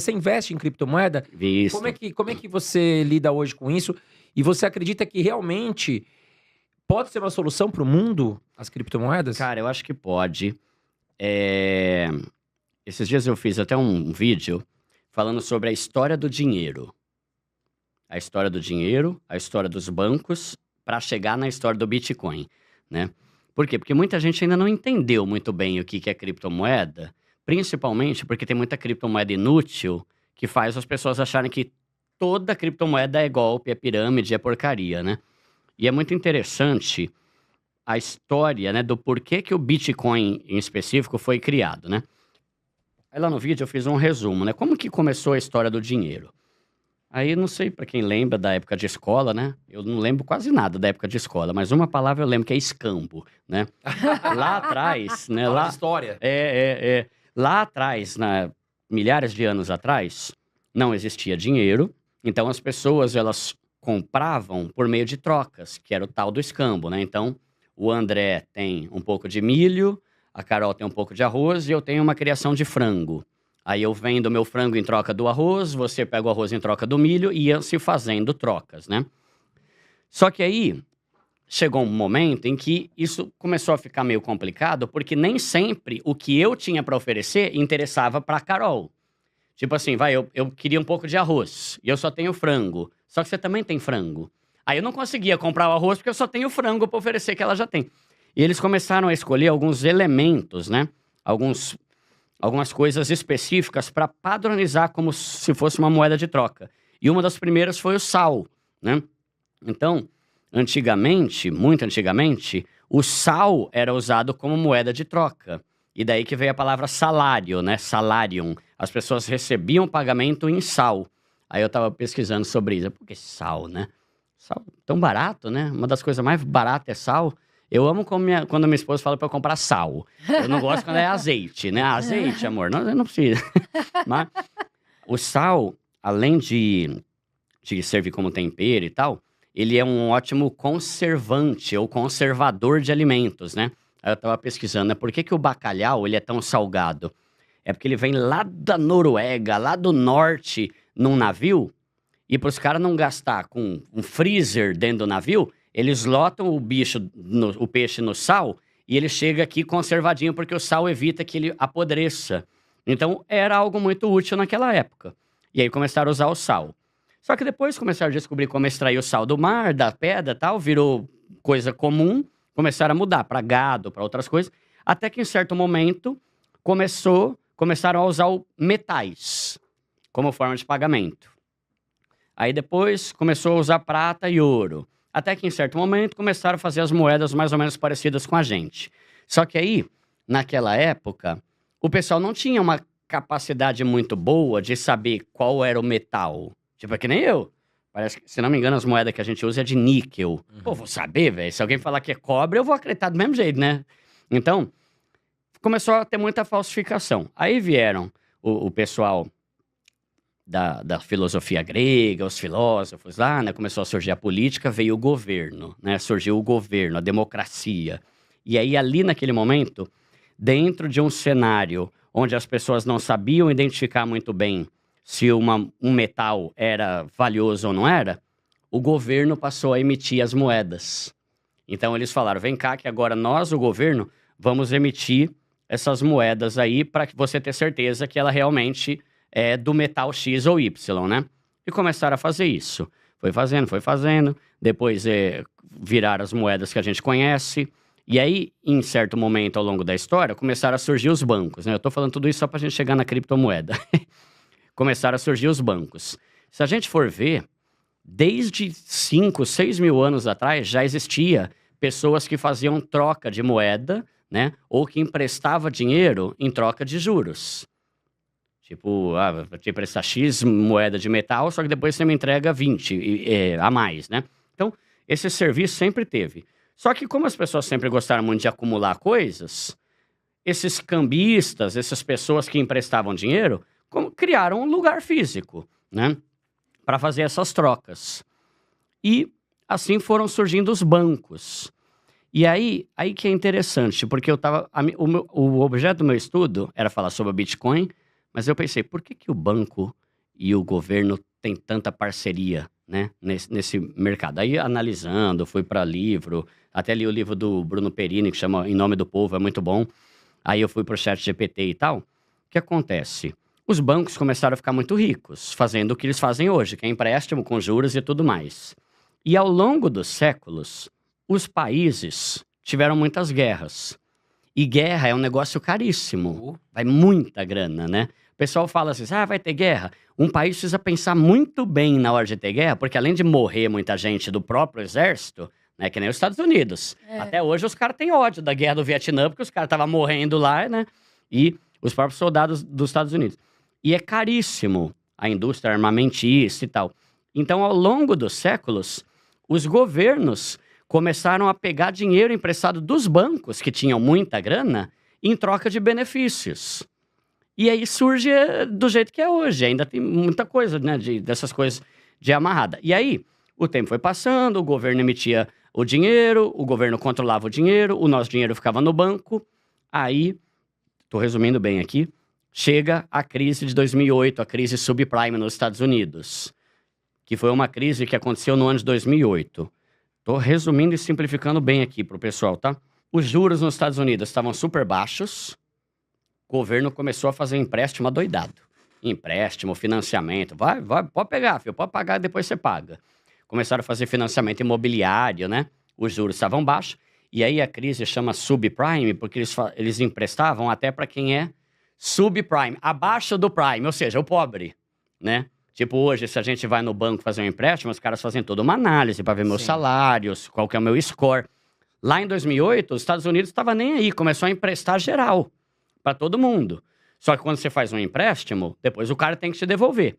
Você investe em criptomoeda? Visto. Como é que você lida hoje com isso? E você acredita que realmente pode ser uma solução para o mundo, as criptomoedas? Cara, eu acho que pode. Eh, Esses dias eu fiz até um vídeo falando sobre a história do dinheiro. A história do dinheiro, a história dos bancos, para chegar na história do Bitcoin, né? Por quê? Porque muita gente ainda não entendeu muito bem o que é criptomoeda, principalmente porque tem muita criptomoeda inútil que faz as pessoas acharem que toda criptomoeda é golpe, é pirâmide, é porcaria, né? E é muito interessante a história, né, do porquê que o Bitcoin em específico foi criado, né? Aí lá no vídeo eu fiz um resumo, né? Como que começou a história do dinheiro? Aí não sei pra quem lembra da época de escola, né? Eu não lembro quase nada da época de escola, mas uma palavra eu lembro que é escambo, né? Lá atrás, né? Aula de história. Lá atrás, milhares de anos atrás, não existia dinheiro, então as pessoas elas compravam por meio de trocas, que era o tal do escambo, né? Então o André tem um pouco de milho, a Carol tem um pouco de arroz e eu tenho uma criação de frango. Aí eu vendo meu frango em troca do arroz, você pega o arroz em troca do milho e iam se fazendo trocas, né? Só que aí chegou um momento em que isso começou a ficar meio complicado, porque nem sempre o que eu tinha para oferecer interessava para Carol. Tipo assim, eu queria um pouco de arroz e eu só tenho frango. Só que você também tem frango. Aí eu não conseguia comprar o arroz porque eu só tenho frango para oferecer que ela já tem. E eles começaram a escolher alguns elementos, né? Algumas coisas específicas para padronizar como se fosse uma moeda de troca. E uma das primeiras foi o sal, né? Então, antigamente, muito antigamente, o sal era usado como moeda de troca. E daí que veio a palavra salário, né? Salarium. As pessoas recebiam pagamento em sal. Aí eu tava pesquisando sobre isso. Por que sal, né? Sal tão barato, né? Uma das coisas mais baratas é sal. Eu amo quando minha esposa fala pra eu comprar sal. Eu não gosto quando é azeite, né? Azeite, amor, não precisa. Mas o sal, além de servir como tempero e tal, ele é um ótimo conservante ou conservador de alimentos, né? Aí eu tava pesquisando, né? Por que o bacalhau ele é tão salgado? É porque ele vem lá da Noruega, lá do norte, num navio, e para os caras não gastar com um freezer dentro do navio, eles lotam o peixe no sal e ele chega aqui conservadinho, porque o sal evita que ele apodreça. Então, era algo muito útil naquela época. E aí começaram a usar o sal. Só que depois começaram a descobrir como extrair o sal do mar, da pedra e tal, virou coisa comum, começaram a mudar para gado, para outras coisas, até que em certo momento começaram a usar metais como forma de pagamento. Aí depois começou a usar prata e ouro. Até que em certo momento começaram a fazer as moedas mais ou menos parecidas com a gente. Só que aí, naquela época, o pessoal não tinha uma capacidade muito boa de saber qual era o metal. Tipo, é que nem eu. Parece que, se não me engano, as moedas que a gente usa é de níquel. Pô, vou saber, velho. Se alguém falar que é cobre, eu vou acreditar do mesmo jeito, né? Então, começou a ter muita falsificação. Aí vieram o pessoal da filosofia grega, os filósofos lá, né? Começou a surgir a política, veio o governo, né? Surgiu o governo, a democracia. E aí, ali naquele momento, dentro de um cenário onde as pessoas não sabiam identificar muito bem se um metal era valioso ou não era, o governo passou a emitir as moedas. Então, eles falaram, vem cá que agora nós, o governo, vamos emitir essas moedas aí para você ter certeza que ela realmente é do metal X ou Y, né? E começaram a fazer isso. Foi fazendo. Depois viraram as moedas que a gente conhece. E aí, em certo momento ao longo da história, começaram a surgir os bancos, né? Eu tô falando tudo isso só pra gente chegar na criptomoeda. Começaram a surgir os bancos. Se a gente for ver, desde 5, 6 mil anos atrás, já existia pessoas que faziam troca de moeda, né? Ou que emprestava dinheiro em troca de juros. Tipo, vou te emprestar X moeda de metal, só que depois você me entrega 20 a mais, né? Então, esse serviço sempre teve. Só que como as pessoas sempre gostaram muito de acumular coisas, esses cambistas, essas pessoas que emprestavam dinheiro, criaram um lugar físico, né? Para fazer essas trocas. E assim foram surgindo os bancos. E aí que é interessante, porque o objeto do meu estudo era falar sobre o Bitcoin, Mas eu pensei, por que que o banco e o governo têm tanta parceria, né, nesse mercado? Aí, analisando, fui para livro, até li o livro do Bruno Perini, que chama Em Nome do Povo, é muito bom. Aí eu fui pro ChatGPT e tal. O que acontece? Os bancos começaram a ficar muito ricos, fazendo o que eles fazem hoje, que é empréstimo com juros e tudo mais. E ao longo dos séculos, os países tiveram muitas guerras. E guerra é um negócio caríssimo. Vai muita grana, né? O pessoal fala assim, vai ter guerra. Um país precisa pensar muito bem na hora de ter guerra, porque além de morrer muita gente do próprio exército, né, que nem os Estados Unidos. Até hoje os caras têm ódio da guerra do Vietnã, porque os caras estavam morrendo lá, né? E os próprios soldados dos Estados Unidos. E é caríssimo a indústria armamentista e tal. Então, ao longo dos séculos, os governos começaram a pegar dinheiro emprestado dos bancos, que tinham muita grana, em troca de benefícios. E aí surge do jeito que é hoje. Ainda tem muita coisa, né, dessas coisas de amarrada. E aí, o tempo foi passando, o governo emitia o dinheiro, o governo controlava o dinheiro, o nosso dinheiro ficava no banco. Aí, tô resumindo bem aqui, chega a crise de 2008, a crise subprime nos Estados Unidos, que foi uma crise que aconteceu no ano de 2008. Tô resumindo e simplificando bem aqui pro pessoal, tá? Os juros nos Estados Unidos estavam super baixos, o governo começou a fazer empréstimo adoidado. Empréstimo, financiamento, vai, pode pegar, filho, pode pagar, depois você paga. Começaram a fazer financiamento imobiliário, né? Os juros estavam baixos. E aí a crise chama subprime, porque eles emprestavam até para quem é subprime, abaixo do prime, ou seja, o pobre, né? Tipo, hoje, se a gente vai no banco fazer um empréstimo, os caras fazem toda uma análise para ver meus salários, qual que é o meu score. Lá em 2008, os Estados Unidos estava nem aí, começou a emprestar geral para todo mundo. Só que quando você faz um empréstimo, depois o cara tem que te devolver.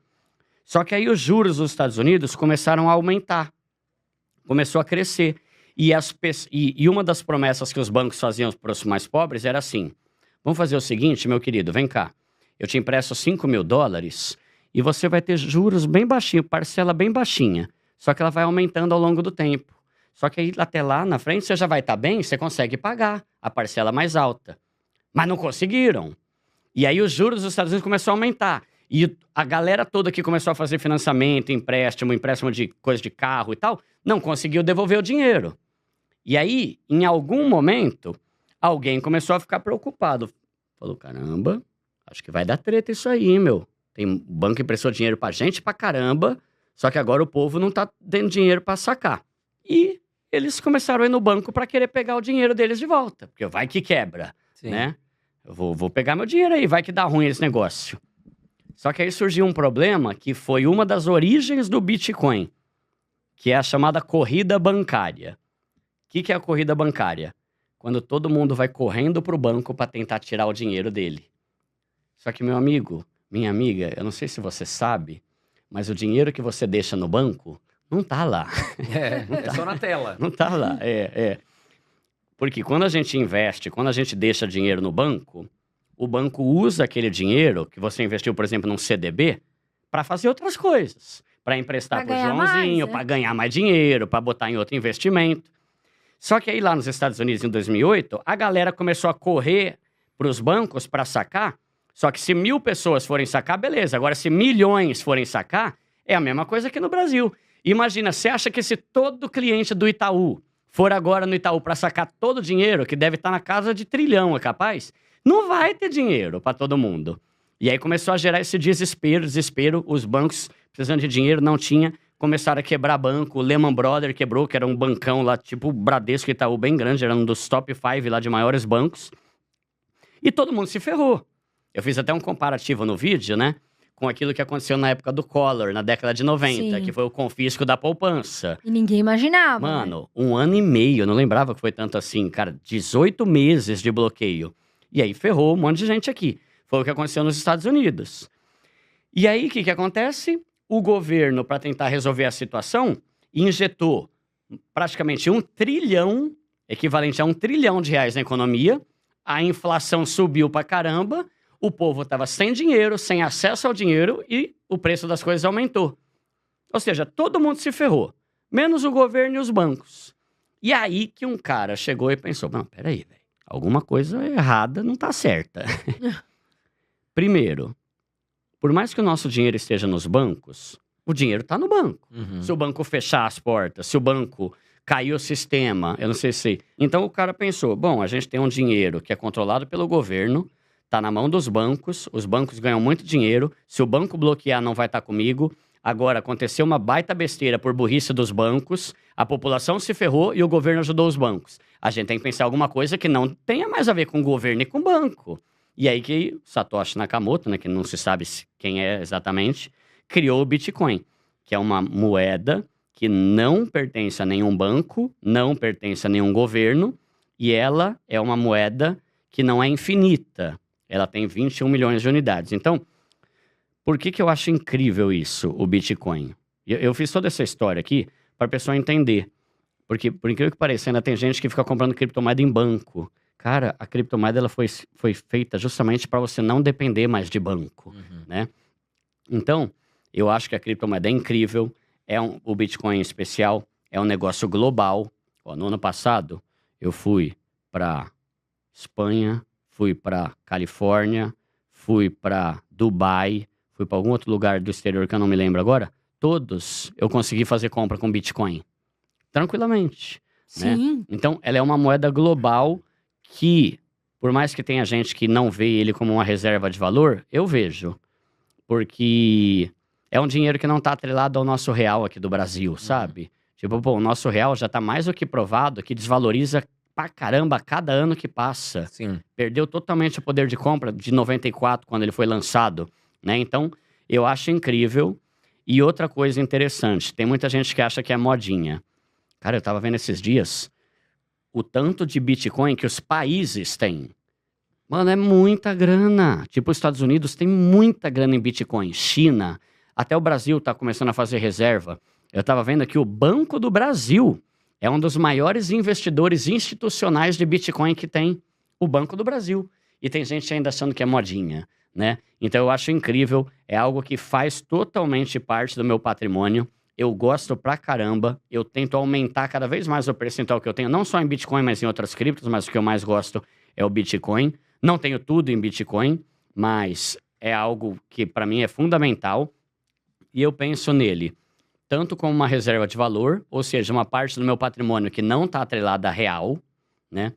Só que aí os juros dos Estados Unidos começaram a aumentar. Começou a crescer. E uma das promessas que os bancos faziam para os mais pobres era assim, vamos fazer o seguinte, meu querido, vem cá. Eu te empresto $5.000 e você vai ter juros bem baixinho, parcela bem baixinha. Só que ela vai aumentando ao longo do tempo. Só que aí até lá na frente você já vai estar bem, você consegue pagar a parcela mais alta. Mas não conseguiram. E aí os juros dos Estados Unidos começaram a aumentar. E a galera toda que começou a fazer financiamento, empréstimo de coisa de carro e tal, não conseguiu devolver o dinheiro. E aí, em algum momento, alguém começou a ficar preocupado. Falou, caramba, acho que vai dar treta isso aí, meu. O banco emprestou dinheiro pra gente pra caramba, só que agora o povo não tá dando dinheiro pra sacar. E eles começaram a ir no banco pra querer pegar o dinheiro deles de volta, porque vai que quebra, né? Eu vou pegar meu dinheiro aí, vai que dá ruim esse negócio. Só que aí surgiu um problema que foi uma das origens do Bitcoin, que é a chamada corrida bancária. O que é a corrida bancária? Quando todo mundo vai correndo pro banco para tentar tirar o dinheiro dele. Só que, meu amigo, minha amiga, eu não sei se você sabe, mas o dinheiro que você deixa no banco não tá lá. É só na tela. Não tá lá, Porque quando a gente investe, quando a gente deixa dinheiro no banco, o banco usa aquele dinheiro que você investiu, por exemplo, num CDB, para fazer outras coisas. Para emprestar pro Joãozinho, para ganhar mais dinheiro, para botar em outro investimento. Só que aí lá nos Estados Unidos, em 2008, a galera começou a correr pros bancos para sacar. Só que se 1.000 pessoas forem sacar, beleza. Agora, se milhões forem sacar, é a mesma coisa que no Brasil. Imagina, você acha que se todo cliente do Itaú for agora no Itaú para sacar todo o dinheiro, que deve estar na casa de trilhão, é capaz? Não vai ter dinheiro para todo mundo. E aí começou a gerar esse desespero, os bancos precisando de dinheiro, não tinha, começaram a quebrar banco, o Lehman Brothers quebrou, que era um bancão lá, tipo Bradesco e Itaú, bem grande, era um dos top 5 lá de maiores bancos. E todo mundo se ferrou. Eu fiz até um comparativo no vídeo, né? Com aquilo que aconteceu na época do Collor, na década de 90, Sim. que foi o confisco da poupança. E ninguém imaginava. Mano, 1 ano e meio, eu não lembrava que foi tanto assim, cara, 18 meses de bloqueio. E aí ferrou um monte de gente aqui. Foi o que aconteceu nos Estados Unidos. E aí, o que acontece? O governo, para tentar resolver a situação, injetou praticamente 1 trilhão, equivalente a R$1 trilhão na economia. A inflação subiu pra caramba. O povo estava sem dinheiro, sem acesso ao dinheiro e o preço das coisas aumentou. Ou seja, todo mundo se ferrou, menos o governo e os bancos. E aí que um cara chegou e pensou, não, peraí, velho, alguma coisa errada não tá certa. Primeiro, por mais que o nosso dinheiro esteja nos bancos, o dinheiro está no banco. Uhum. Se o banco fechar as portas, se o banco cair o sistema, eu não sei se... Então o cara pensou, bom, a gente tem um dinheiro que é controlado pelo governo, está na mão dos bancos, os bancos ganham muito dinheiro, se o banco bloquear não vai estar comigo. Agora, aconteceu uma baita besteira por burrice dos bancos, a população se ferrou e o governo ajudou os bancos. A gente tem que pensar alguma coisa que não tenha mais a ver com o governo e com o banco. E aí que Satoshi Nakamoto, né, que não se sabe quem é exatamente, criou o Bitcoin, que é uma moeda que não pertence a nenhum banco, não pertence a nenhum governo, e ela é uma moeda que não é infinita. Ela tem 21 milhões de unidades. Então, por que eu acho incrível isso, o Bitcoin? Eu fiz toda essa história aqui para a pessoa entender. Porque, por incrível que pareça, ainda tem gente que fica comprando criptomoeda em banco. Cara, a criptomoeda ela foi feita justamente para você não depender mais de banco, né? Então, eu acho que a criptomoeda é incrível. O Bitcoin em especial é um negócio global. Ó, no ano passado, eu fui para Espanha, fui para Califórnia, fui para Dubai, fui para algum outro lugar do exterior que eu não me lembro agora. Todos eu consegui fazer compra com Bitcoin. Tranquilamente. Né? Sim. Então, ela é uma moeda global que, por mais que tenha gente que não vê ele como uma reserva de valor, eu vejo. Porque é um dinheiro que não está atrelado ao nosso real aqui do Brasil, sabe? Tipo, pô, o nosso real já está mais do que provado que desvaloriza pra caramba a cada ano que passa. Sim. Perdeu totalmente o poder de compra de 94, quando ele foi lançado, né? Então, eu acho incrível. E outra coisa interessante, tem muita gente que acha que é modinha. Cara, eu tava vendo esses dias o tanto de Bitcoin que os países têm. Mano, é muita grana. Tipo, os Estados Unidos tem muita grana em Bitcoin. China, até o Brasil tá começando a fazer reserva. Eu tava vendo aqui, o Banco do Brasil é um dos maiores investidores institucionais de Bitcoin que tem. O Banco do Brasil. E tem gente ainda achando que é modinha, né? Então eu acho incrível, é algo que faz totalmente parte do meu patrimônio. Eu gosto pra caramba, eu tento aumentar cada vez mais o percentual que eu tenho, não só em Bitcoin, mas em outras criptos, mas o que eu mais gosto é o Bitcoin. Não tenho tudo em Bitcoin, mas é algo que pra mim é fundamental. E eu penso nele tanto como uma reserva de valor, ou seja, uma parte do meu patrimônio que não está atrelada a real, né?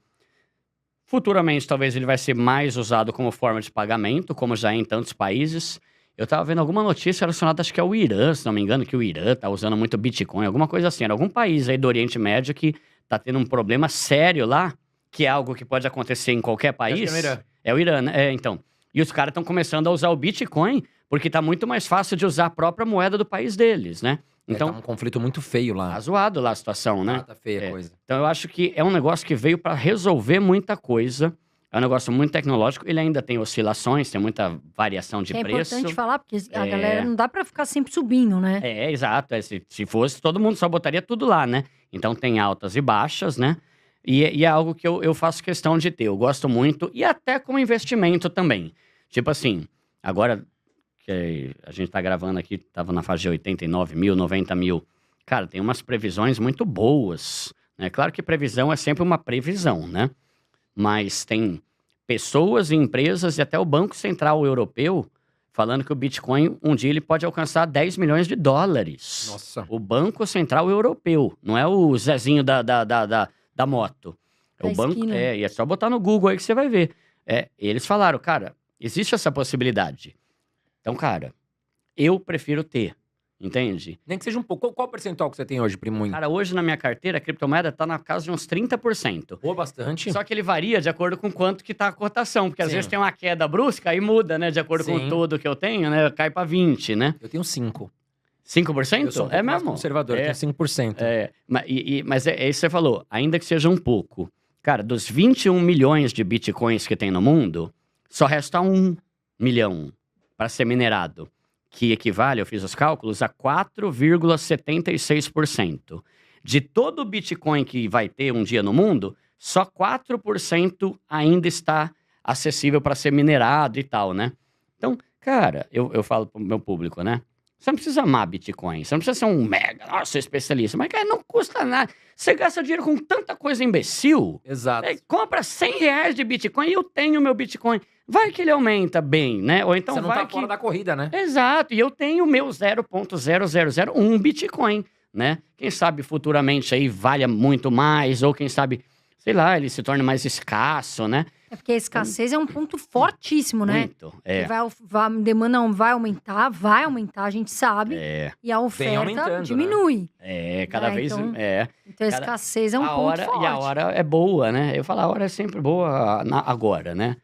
Futuramente, talvez ele vai ser mais usado como forma de pagamento, como já é em tantos países. Eu estava vendo alguma notícia relacionada, acho que é o Irã, se não me engano, que o Irã está usando muito Bitcoin, alguma coisa assim. Era algum país aí do Oriente Médio que está tendo um problema sério lá, que é algo que pode acontecer em qualquer país. Acho que é o Irã. É o Irã, né? É, então. E os caras estão começando a usar o Bitcoin porque está muito mais fácil de usar a própria moeda do país deles, né? Então, Então, tá um conflito muito feio lá. tá zoado lá a situação, né? Tá feia a É. coisa. Então eu acho que é um negócio que veio para resolver muita coisa. É um negócio muito tecnológico. Ele ainda tem oscilações, tem muita variação de É preço. importante falar, porque a É. galera não dá pra ficar sempre subindo, né? É, exato. Se fosse, todo mundo só botaria tudo lá, né? Então tem altas e baixas, né? E é algo que eu faço questão de ter. Eu gosto muito. E até como investimento também. Tipo assim, agora que a gente tá gravando aqui, tava na faixa de 89 mil, 90 mil. Cara, tem umas previsões muito boas, né? Claro que previsão é sempre uma previsão, né? Mas tem pessoas e empresas e até o Banco Central Europeu falando que o Bitcoin, um dia ele pode alcançar 10 milhões de dólares. Nossa. O Banco Central Europeu, não é o Zezinho da moto. É Da o banco, esquina. e é só botar no Google aí que você vai ver. Eles falaram, cara, existe essa possibilidade. Então, cara, eu prefiro ter, entende? Nem que seja um pouco. Qual o percentual que você tem hoje, primo? Cara, hoje na minha carteira, a criptomoeda tá na casa de uns 30%. Boa, bastante. Só que ele varia de acordo com quanto que tá a cotação, porque às Sim. vezes tem uma queda brusca e muda, né? De acordo com Sim. o todo que eu tenho, né? Cai pra 20, né? Eu tenho 5. 5%? Eu sou um pouco mais mesmo? conservador, eu tenho 5%. Mas é isso que você falou, ainda que seja um pouco. Cara, dos 21 milhões de bitcoins que tem no mundo, só resta 1 milhão para ser minerado, que equivale, eu fiz os cálculos, a 4,76%. De todo o bitcoin que vai ter um dia no mundo, só 4% ainda está acessível para ser minerado e tal, né? Então, cara, eu falo pro meu público, né? Você não precisa amar Bitcoin, você não precisa ser um mega, nossa, especialista, mas, cara, não custa nada. Você gasta dinheiro com tanta coisa imbecil. Exato. Compra R$100 de Bitcoin e eu tenho meu Bitcoin. vai que ele aumenta bem, né? Ou então Você não vai tá que... fora da corrida, né? Exato, e eu tenho o meu 0,0001 Bitcoin, né? Quem sabe futuramente aí valha muito mais, ou quem sabe, sei lá, ele se torne mais escasso, né? É porque a escassez é um ponto fortíssimo, né? Muito, Que a demanda não vai aumentar, a gente sabe. E a aumentando, oferta né? diminui. Cada vez... Então, É. Então a Cada- escassez é um a ponto hora, forte. E a hora é boa, né? Eu falo, a hora é sempre boa agora, né?